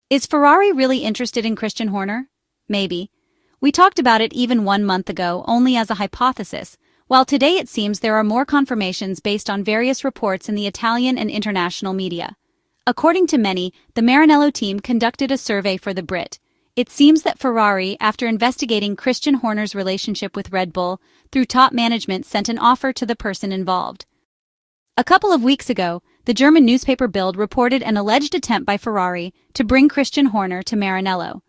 Is Ferrari really interested in Christian Horner? Maybe. We talked about it even 1 month ago, only as a hypothesis, while today it seems there are more confirmations based on various reports in the Italian and international media. According to many, the Maranello team conducted a survey for the Brit. It seems that Ferrari, after investigating Christian Horner's relationship with Red Bull, through top management sent an offer to the person involved. A couple of weeks ago, the German newspaper Bild reported an alleged attempt by Ferrari to bring Christian Horner to Maranello.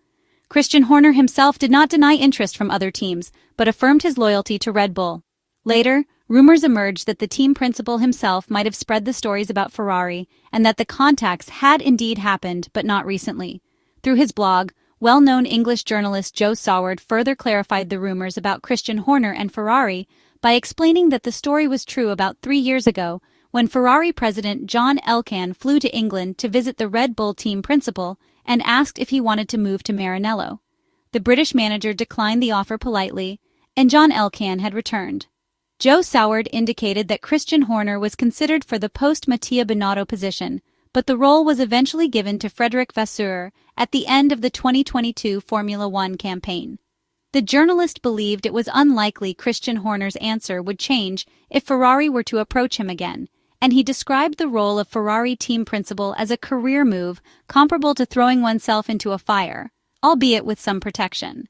Christian Horner himself did not deny interest from other teams, but affirmed his loyalty to Red Bull. Later, rumors emerged that the team principal himself might have spread the stories about Ferrari and that the contacts had indeed happened, but not recently. Through his blog, well-known English journalist Joe Saward further clarified the rumors about Christian Horner and Ferrari by explaining that the story was true about 3 years ago when Ferrari president John Elkann flew to England to visit the Red Bull team principal and asked if he wanted to move to Maranello. The British manager declined the offer politely, and John Elkann had returned. Joe Saward indicated that Christian Horner was considered for the post-Mattia Binotto position, but the role was eventually given to Frederic Vasseur at the end of the 2022 Formula One campaign. The journalist believed it was unlikely Christian Horner's answer would change if Ferrari were to approach him again, and he described the role of Ferrari team principal as a career move comparable to throwing oneself into a fire, albeit with some protection.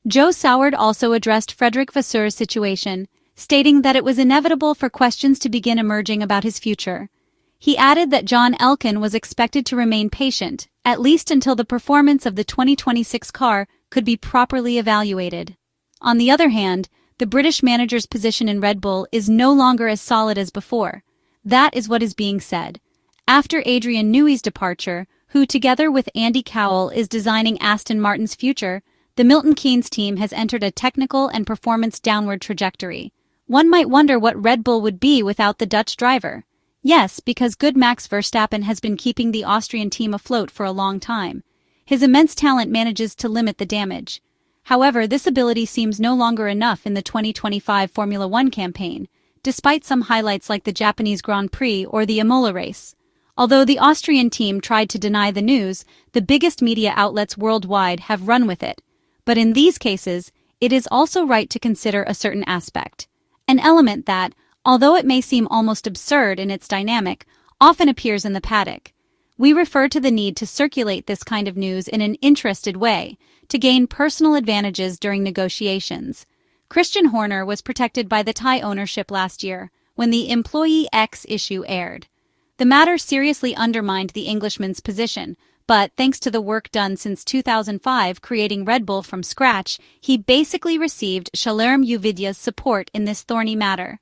Joe Saward also addressed Frederic Vasseur's situation, stating that it was inevitable for questions to begin emerging about his future. He added that John Elkann was expected to remain patient, at least until the performance of the 2026 car could be properly evaluated. On the other hand, the British manager's position in Red Bull is no longer as solid as before. That is what is being said. After Adrian Newey's departure, who together with Andy Cowell is designing Aston Martin's future, the Milton Keynes team has entered a technical and performance downward trajectory. One might wonder what Red Bull would be without the Dutch driver. Yes, because good Max Verstappen has been keeping the Austrian team afloat for a long time. His immense talent manages to limit the damage. However, this ability seems no longer enough in the 2025 Formula One campaign, despite some highlights like the Japanese Grand Prix or the Imola race. Although the Austrian team tried to deny the news, the biggest media outlets worldwide have run with it. But in these cases, it is also right to consider a certain aspect. An element that, although it may seem almost absurd in its dynamic, often appears in the paddock. We refer to the need to circulate this kind of news in an interested way, to gain personal advantages during negotiations. Christian Horner was protected by the Thai ownership last year, when the Employee X issue aired. The matter seriously undermined the Englishman's position, but thanks to the work done since 2005 creating Red Bull from scratch, he basically received Shalom Uvidya's support in this thorny matter.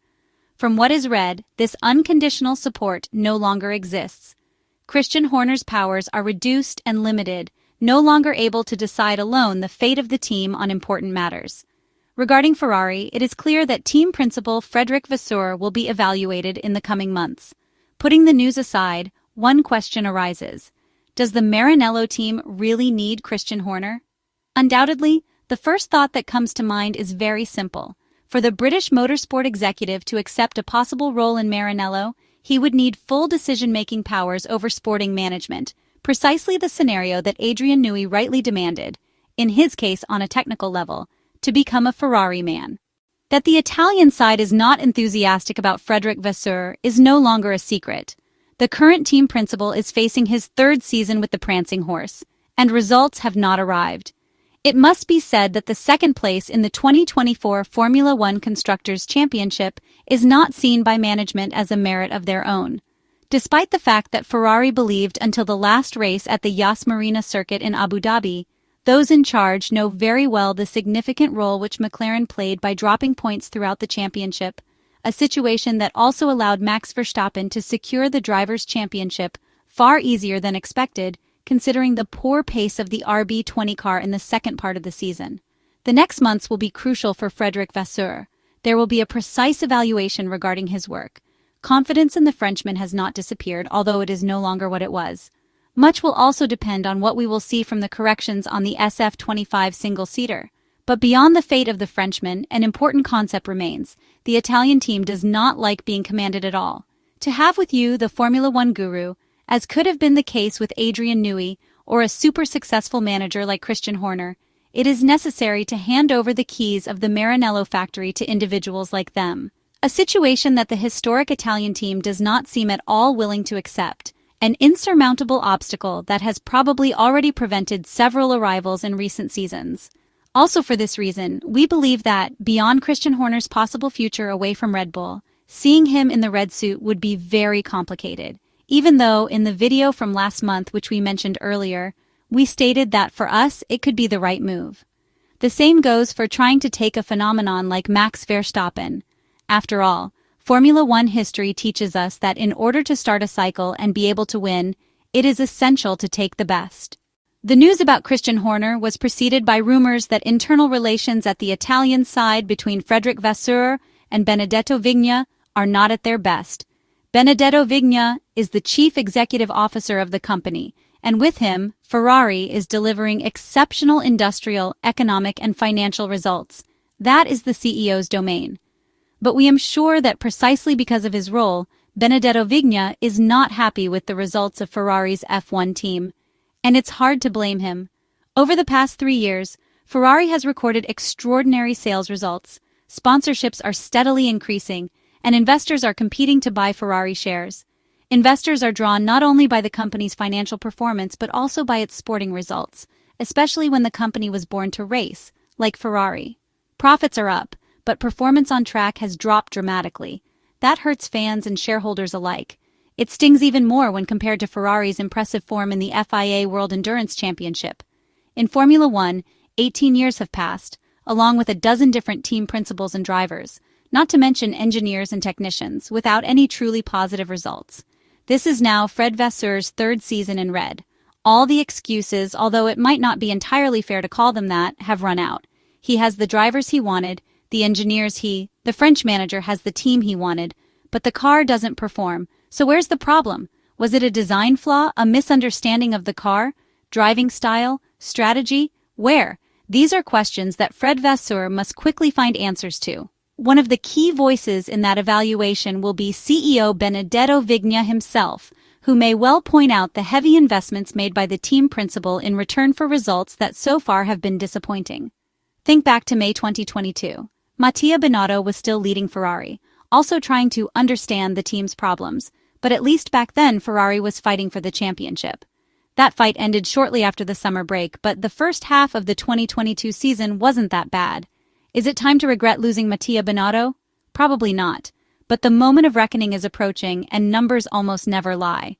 From what is read, this unconditional support no longer exists. Christian Horner's powers are reduced and limited, no longer able to decide alone the fate of the team on important matters. Regarding Ferrari, it is clear that team principal Frederic Vasseur will be evaluated in the coming months. Putting the news aside, one question arises. Does the Maranello team really need Christian Horner? Undoubtedly, the first thought that comes to mind is very simple. For the British motorsport executive to accept a possible role in Maranello, he would need full decision-making powers over sporting management, precisely the scenario that Adrian Newey rightly demanded, in his case on a technical level, to become a Ferrari man. That the Italian side is not enthusiastic about Frederic Vasseur is no longer a secret. The current team principal is facing his third season with the prancing horse, and results have not arrived. It must be said that the second place in the 2024 Formula One Constructors' Championship is not seen by management as a merit of their own. Despite the fact that Ferrari believed until the last race at the Yas Marina circuit in Abu Dhabi, those in charge know very well the significant role which McLaren played by dropping points throughout the championship, a situation that also allowed Max Verstappen to secure the Drivers' Championship far easier than expected, considering the poor pace of the RB20 car in the second part of the season. The next months will be crucial for Frederic Vasseur. There will be a precise evaluation regarding his work. Confidence in the Frenchman has not disappeared, although it is no longer what it was. Much will also depend on what we will see from the corrections on the SF25 single-seater. But beyond the fate of the Frenchman, an important concept remains. The Italian team does not like being commanded at all. To have with you the Formula One guru, as could have been the case with Adrian Newey or a super successful manager like Christian Horner. It is necessary to hand over the keys of the Maranello factory to individuals like them. A situation that the historic Italian team does not seem at all willing to accept. An insurmountable obstacle that has probably already prevented several arrivals in recent seasons. Also for this reason, we believe that, beyond Christian Horner's possible future away from Red Bull, seeing him in the red suit would be very complicated. Even though, in the video from last month which we mentioned earlier, we stated that for us it could be the right move. The same goes for trying to take a phenomenon like Max Verstappen. After all, Formula One history teaches us that in order to start a cycle and be able to win, it is essential to take the best. The news about Christian Horner was preceded by rumors that internal relations at the Italian side between Frederic Vasseur and Benedetto Vigna are not at their best. Benedetto Vigna is the chief executive officer of the company, and with him, Ferrari is delivering exceptional industrial, economic, and financial results. That is the CEO's domain. But we am sure that precisely because of his role, Benedetto Vigna is not happy with the results of Ferrari's F1 team. And it's hard to blame him. Over the past 3 years, Ferrari has recorded extraordinary sales results. Sponsorships are steadily increasing, and investors are competing to buy Ferrari shares. Investors are drawn not only by the company's financial performance but also by its sporting results, especially when the company was born to race, like Ferrari. Profits are up, but performance on track has dropped dramatically. That hurts fans and shareholders alike. It stings even more when compared to Ferrari's impressive form in the FIA World Endurance Championship. In Formula One, 18 years have passed, along with a dozen different team principals and drivers, not to mention engineers and technicians, without any truly positive results. This is now Fred Vasseur's third season in red. All the excuses, although it might not be entirely fair to call them that, have run out. He has the drivers he wanted, the engineers the French manager has the team he wanted, but the car doesn't perform. So where's the problem? Was it a design flaw, a misunderstanding of the car, driving style, strategy? Where? These are questions that Fred Vasseur must quickly find answers to. One of the key voices in that evaluation will be CEO Benedetto Vigna himself, who may well point out the heavy investments made by the team principal in return for results that so far have been disappointing. Think back to May 2022. Mattia Binotto was still leading Ferrari, also trying to understand the team's problems, but at least back then Ferrari was fighting for the championship. That fight ended shortly after the summer break, but the first half of the 2022 season wasn't that bad. Is it time to regret losing Mattia Binotto? Probably not, but the moment of reckoning is approaching and numbers almost never lie.